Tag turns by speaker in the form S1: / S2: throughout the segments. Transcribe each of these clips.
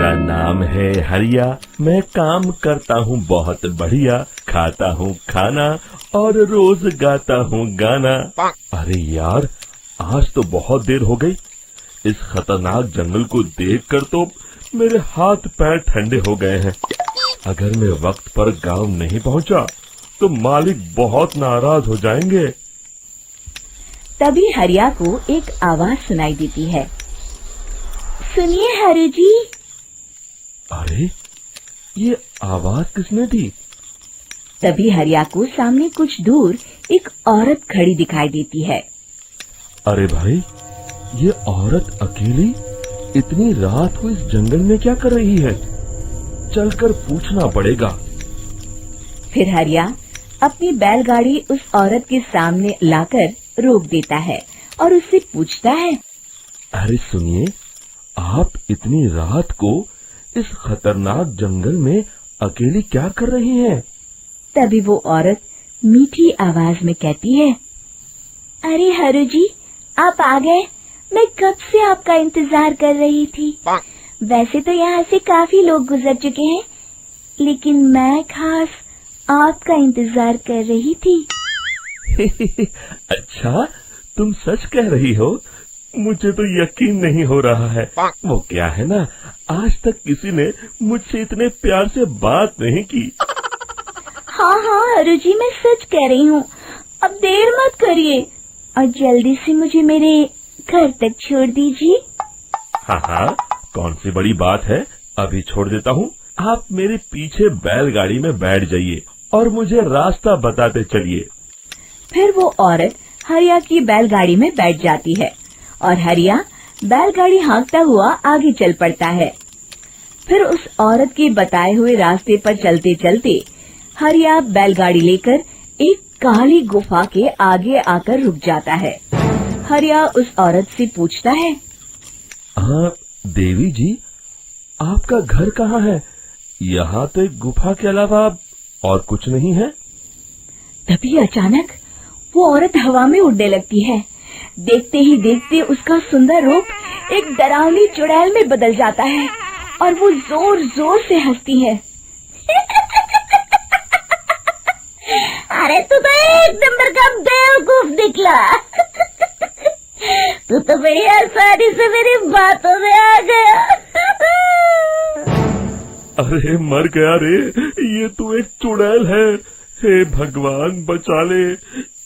S1: मेरा नाम है हरिया, मैं काम करता हूँ बहुत बढ़िया, खाता हूँ खाना और रोज गाता हूँ गाना। अरे यार, आज तो बहुत देर हो गई। इस खतरनाक जंगल को देखकर तो मेरे हाथ पैर ठंडे हो गए हैं। अगर मैं वक्त पर गांव नहीं पहुंचा तो मालिक बहुत नाराज हो जाएंगे।
S2: तभी हरिया को एक आवाज सुनाई देती है। सुनिए हरु जी।
S1: अरे, ये आवाज किसने दी?
S2: तभी हरिया को सामने कुछ दूर एक औरत खड़ी दिखाई देती है।
S1: अरे भाई, ये औरत अकेली इतनी रात को इस जंगल में क्या कर रही है? चलकर पूछना पड़ेगा।
S2: फिर हरिया अपनी बैलगाड़ी उस औरत के सामने लाकर रोक देता है और उससे पूछता है।
S1: अरे सुनिए, आप इतनी रात को इस खतरनाक जंगल में अकेली क्या कर रही हैं?
S2: तभी वो औरत मीठी आवाज में कहती है। अरे हरु जी, आप आ गए। मैं कब से आपका इंतजार कर रही थी। वैसे तो यहाँ से काफी लोग गुजर चुके हैं, लेकिन मैं खास आपका इंतजार कर रही थी।
S1: अच्छा, तुम सच कह रही हो? मुझे तो यकीन नहीं हो रहा है। वो क्या है ना, आज तक किसी ने मुझसे इतने प्यार से बात नहीं की।
S2: हाँ हाँ हरु जी, मैं सच कह रही हूँ। अब देर मत करिए और जल्दी से मुझे मेरे घर तक छोड़ दीजिए।
S1: हाँ हाँ, कौन सी बड़ी बात है, अभी छोड़ देता हूँ। आप मेरे पीछे बैलगाड़ी में बैठ जाइए और मुझे रास्ता बताते चलिए।
S2: फिर वो औरत हरिया की बैलगाड़ी में बैठ जाती है और हरिया बैलगाड़ी हाँकता हुआ आगे चल पड़ता है। फिर उस औरत के बताए हुए रास्ते पर चलते चलते हरिया बैलगाड़ी लेकर एक काली गुफा के आगे आकर रुक जाता है। हरिया उस औरत से पूछता है।
S1: हाँ देवी जी, आपका घर कहाँ है? यहाँ तो एक गुफा के अलावा और कुछ नहीं है।
S2: तभी अचानक वो औरत हवा में उड़ने लगती है। देखते ही देखते उसका सुंदर रूप एक डरावनी चुड़ैल में बदल जाता है और वो जोर जोर से हंसती है। अरे तू तो एक नंबर का बेवकूफ निकला। तू तो बड़ी आसानी से मेरी बातों में आ गया।
S1: अरे मर गया रे, ये तो एक चुड़ैल है। हे भगवान बचा ले,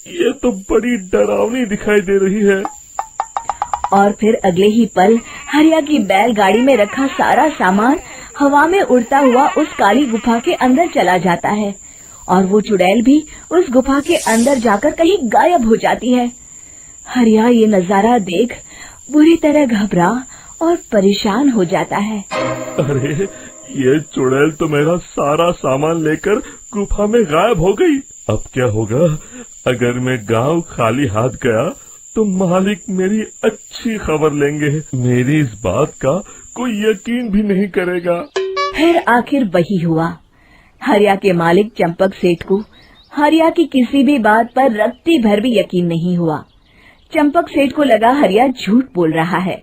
S1: ये तो बड़ी डरावनी दिखाई दे रही है।
S2: और फिर अगले ही पल हरिया की बैलगाड़ी में रखा सारा सामान हवा में उड़ता हुआ उस काली गुफा के अंदर चला जाता है और वो चुड़ैल भी उस गुफा के अंदर जाकर कहीं गायब हो जाती है। हरिया ये नजारा देख बुरी तरह घबरा और परेशान हो जाता है।
S1: अरे, ये चुड़ैल तो मेरा सारा सामान लेकर गुफा में गायब हो गई। अब क्या होगा? अगर मैं गांव खाली हाथ गया तो मालिक मेरी अच्छी खबर लेंगे। मेरी इस बात का कोई यकीन भी नहीं करेगा।
S2: फिर आखिर वही हुआ। हरिया के मालिक चंपक सेठ को हरिया की किसी भी बात पर रत्ती भर भी यकीन नहीं हुआ। चंपक सेठ को लगा हरिया झूठ बोल रहा है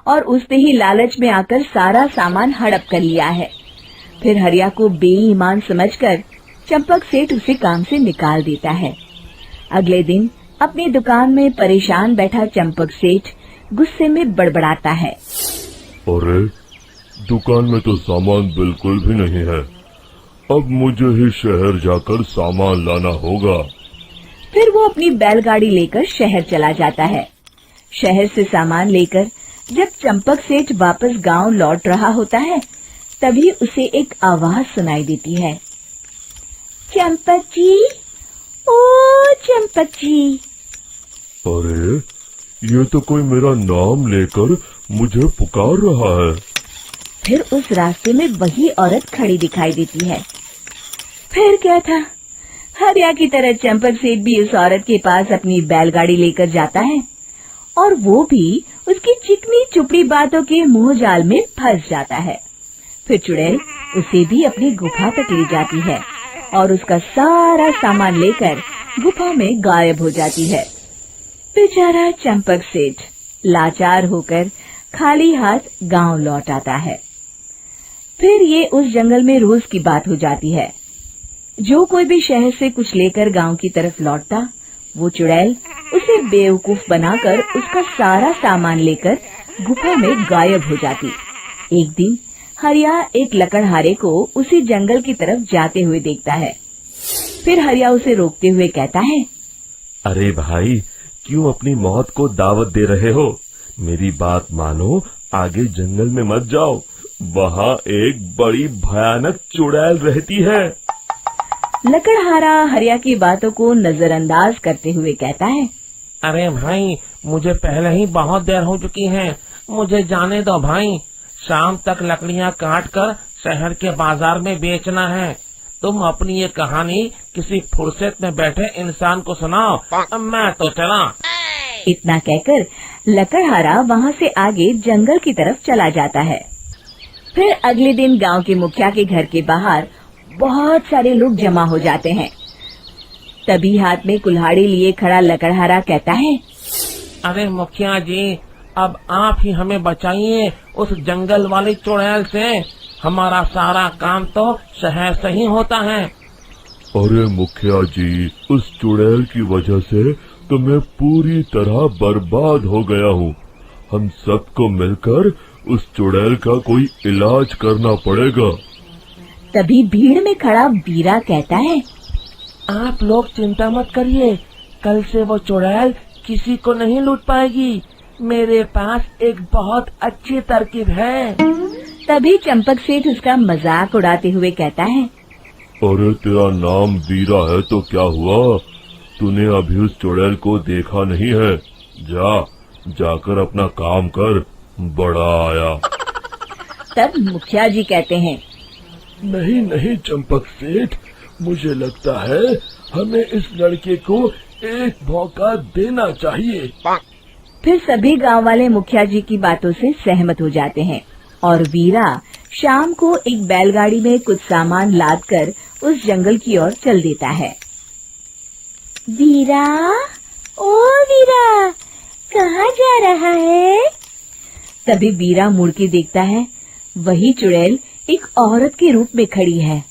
S2: और उसने ही लालच में आकर सारा सामान हड़प कर लिया है। फिर हरिया को बेईमान समझकर चंपक सेठ उसे काम से निकाल देता है। अगले दिन अपनी दुकान में परेशान बैठा चंपक सेठ गुस्से में बड़बड़ाता है।
S1: अरे, दुकान में तो सामान बिल्कुल भी नहीं है। अब मुझे ही शहर जाकर सामान लाना होगा।
S2: फिर वो अपनी बैलगाड़ी लेकर शहर चला जाता है। शहर से सामान लेकर जब चंपक सेठ वापस गांव लौट रहा होता है, तभी उसे एक आवाज सुनाई देती है। चंपक जी, ओ चंपक जी।
S1: अरे, ये तो कोई मेरा नाम लेकर मुझे पुकार रहा है।
S2: फिर उस रास्ते में वही औरत खड़ी दिखाई देती है। फिर क्या था, हरिया की तरह चंपक सेठ भी उस औरत के पास अपनी बैलगाड़ी लेकर जाता है और वो भी उसकी चिकनी चुपड़ी बातों के मोह जाल में फंस जाता है। फिर चुड़ैल उसे भी अपनी गुफा तक ले जाती है और उसका सारा सामान लेकर गुफा में गायब हो जाती है। बेचारा चंपक सेठ लाचार होकर खाली हाथ गांव लौट आता है। फिर ये उस जंगल में रोज की बात हो जाती है। जो कोई भी शहर से कुछ लेकर गांव की तरफ लौटता, वो चुड़ैल उसे बेवकूफ बनाकर उसका सारा सामान लेकर गुफा में गायब हो जाती। एक दिन हरिया एक लकड़हारे को उसी जंगल की तरफ जाते हुए देखता है। फिर हरिया उसे रोकते हुए कहता है,
S1: अरे भाई, क्यों अपनी मौत को दावत दे रहे हो? मेरी बात मानो, आगे जंगल में मत जाओ, वहाँ एक बड़ी भयानक चुड़ैल रहती है।
S2: लकड़हारा हरिया की बातों को नजरअंदाज करते हुए कहता है,
S3: अरे भाई, मुझे पहले ही बहुत देर हो चुकी है, मुझे जाने दो भाई। शाम तक लकड़ियाँ काट कर शहर के बाजार में बेचना है। तुम अपनी ये कहानी किसी फुर्सत में बैठे इंसान को सुनाओ, मैं तो चला।
S2: इतना कहकर लकड़हारा वहाँ से आगे जंगल की तरफ चला जाता है। फिर अगले दिन गांव के मुखिया के घर के बाहर बहुत सारे लोग जमा हो जाते हैं। तभी हाथ में कुल्हाड़ी लिए खड़ा लकड़हारा कहता है,
S3: अरे मुखिया जी, अब आप ही हमें बचाइए उस जंगल वाली चुड़ैल से। हमारा सारा काम तो शहर से ही होता है।
S1: अरे मुखिया जी, उस चुड़ैल की वजह से तो मैं पूरी तरह बर्बाद हो गया हूँ। हम सबको मिलकर उस चुड़ैल का कोई इलाज करना पड़ेगा।
S2: तभी भीड़ में खड़ा वीरा कहता है,
S3: आप लोग चिंता मत करिए, कल से वो चुड़ैल किसी को नहीं लूट पाएगी। मेरे पास एक बहुत अच्छी तरकीब है।
S2: तभी चंपक सेठ उसका मजाक उड़ाते हुए कहता है,
S1: अरे तेरा नाम वीरा है तो क्या हुआ? तूने अभी उस चुड़ैल को देखा नहीं है? जाकर अपना काम कर, बड़ा आया।
S2: तब मुखिया जी कहते हैं,
S1: नहीं नहीं चंपक सेठ, मुझे लगता है हमें इस लड़के को एक मौका देना चाहिए।
S2: फिर सभी गांव वाले मुखिया जी की बातों से सहमत हो जाते हैं और वीरा शाम को एक बैलगाड़ी में कुछ सामान लादकर उस जंगल की ओर चल देता है। वीरा, ओ वीरा, कहाँ जा रहा है? तभी वीरा मुड़ के देखता है, वही चुड़ैल एक औरत के रूप में खड़ी है।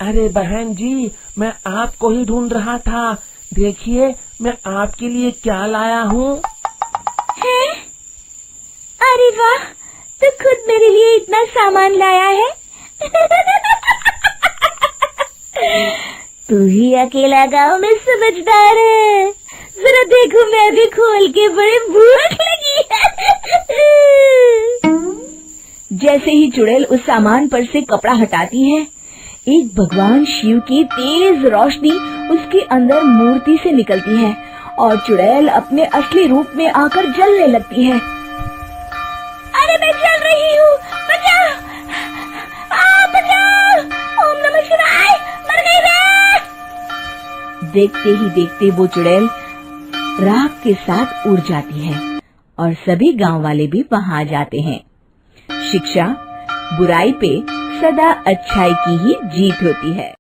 S3: अरे बहन जी, मैं आपको ही ढूंढ रहा था। देखिए, मैं आपके लिए क्या लाया हूँ।
S2: है? अरे वाह, तो खुद मेरे लिए इतना सामान लाया है। तू ही अकेला गांव में समझदार है। जरा देखो, मैं भी खोल के, बड़े भूख लगी है। जैसे ही चुड़ैल उस सामान पर से कपड़ा हटाती है, एक भगवान शिव की तेज रोशनी उसके अंदर मूर्ति से निकलती है और चुड़ैल अपने असली रूप में आकर जलने लगती है। अरे मैं जल रही हूँ, बचाओ! बचाओ! ओम नमः शिवाय! मर गई मैं! देखते ही देखते वो चुड़ैल राख के साथ उड़ जाती है और सभी गांव वाले भी वहां जाते हैं। शिक्षा बुराई पे सदा अच्छाई की ही जीत होती है।